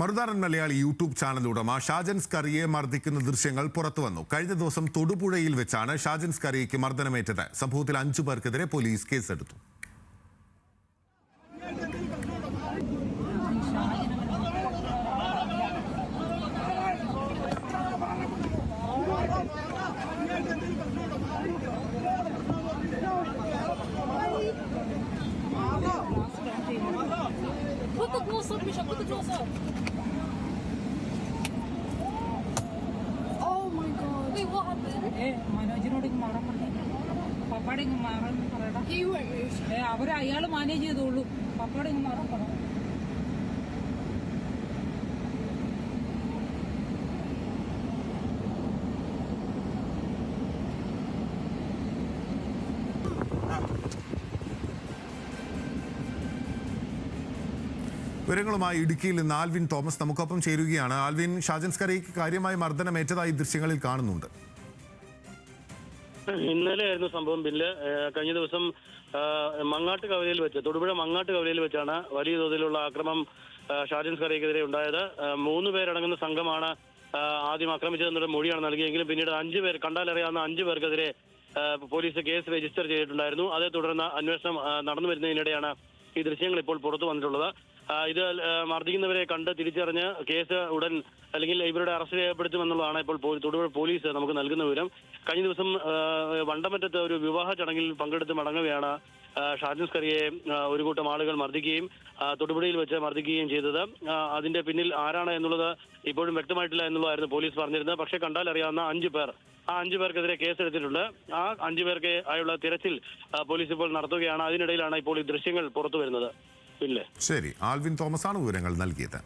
Marunadan Malayalee YouTube channel ഉടമ ഷാജൻ സ്കറിയയെ മർദ്ദിക്കുന്ന ദൃശ്യങ്ങൾ പുറത്തുവന്നു. കഴിഞ്ഞ ദിവസം തൊടുപുഴയിൽ വെച്ചാണ് ഷാജൻ സ്കറിയയ്ക്ക് മർദ്ദനമേറ്റത്. സംഭവത്തിൽ 5 പേർക്കെതിരെ പോലീസ് കേസെടുത്തു. Put the close up, Misha, put the close up. Oh my god. Wait, what happened? Hey, Manojinodik Maram. Papading Maram. He went. Hey, Abra, Ayala manage the Ulu. Papading Maram. വിവരങ്ങളുമായി ഇടുക്കിയിൽ നിന്ന് Alvin Thomas നമുക്കൊപ്പം ചേരുകയാണ്. Alvin, Shajan സ്കറിയയ്ക്ക് കാര്യമായി മർദ്ദനമേറ്റതായി ദൃശ്യങ്ങളിൽ കാണുന്നുണ്ട്. ഇന്നലെയായിരുന്നു സംഭവം. കഴിഞ്ഞ ദിവസം മങ്ങാട്ട് കവലയിൽ വെച്ച്, തൊടുപുഴ മങ്ങാട്ട് കവലയിൽ വെച്ചാണ് വലിയ തോതിലുള്ള ആക്രമണം ഷാജൻ സ്കറിയക്കെതിരെ ഉണ്ടായത്. 3 പേരടങ്ങുന്ന സംഘമാണ് ആദ്യം ആക്രമിച്ചതെന്നുള്ള മൊഴിയാണ് നൽകിയെങ്കിലും പിന്നീട് 5 പേർ, കണ്ടാലറിയാവുന്ന 5 പേർക്കെതിരെ പോലീസ് കേസ് രജിസ്റ്റർ ചെയ്തിട്ടുണ്ടായിരുന്നു. അതേ തുടർന്ന് അന്വേഷണം നടന്നു വരുന്നതിനിടെയാണ് ഈ ദൃശ്യങ്ങൾ ഇപ്പോൾ പുറത്തു വന്നിട്ടുള്ളത്. ഇത് മർദ്ദിക്കുന്നവരെ കണ്ട് തിരിച്ചറിഞ്ഞ് കേസ് ഉടൻ അല്ലെങ്കിൽ ഇവരുടെ അറസ്റ്റ് രേഖപ്പെടുത്തുമെന്നുള്ളതാണ് ഇപ്പോൾ തൊടുപുഴ പോലീസ് നമുക്ക് നൽകുന്ന വിവരം. കഴിഞ്ഞ ദിവസം വണ്ടമറ്റത്ത് ഒരു വിവാഹ ചടങ്ങിൽ പങ്കെടുത്ത് മടങ്ങുകയാണ് ഷാജൻ സ്കറിയയെ ഒരു കൂട്ടം ആളുകൾ മർദ്ദിക്കുകയും തൊടുപുഴയിൽ വെച്ച് മർദ്ദിക്കുകയും ചെയ്തത്. അതിന്റെ പിന്നിൽ ആരാണ് എന്നുള്ളത് ഇപ്പോഴും വ്യക്തമായിട്ടില്ല എന്നുള്ളതായിരുന്നു പോലീസ് പറഞ്ഞിരുന്നത്. പക്ഷേ കണ്ടാൽ അറിയാവുന്ന 5 പേർ, ആ 5 പേർക്കെതിരെ കേസെടുത്തിട്ടുണ്ട്. ആ 5 പേർക്ക് ആയുള്ള തിരച്ചിൽ പോലീസ് ഇപ്പോൾ നടത്തുകയാണ്. അതിനിടയിലാണ് ഇപ്പോൾ ഈ ദൃശ്യങ്ങൾ പുറത്തു വരുന്നത്. ശരി, ആൽവിൻ തോമസ് ആണ് വിവരങ്ങൾ നൽകിയത്.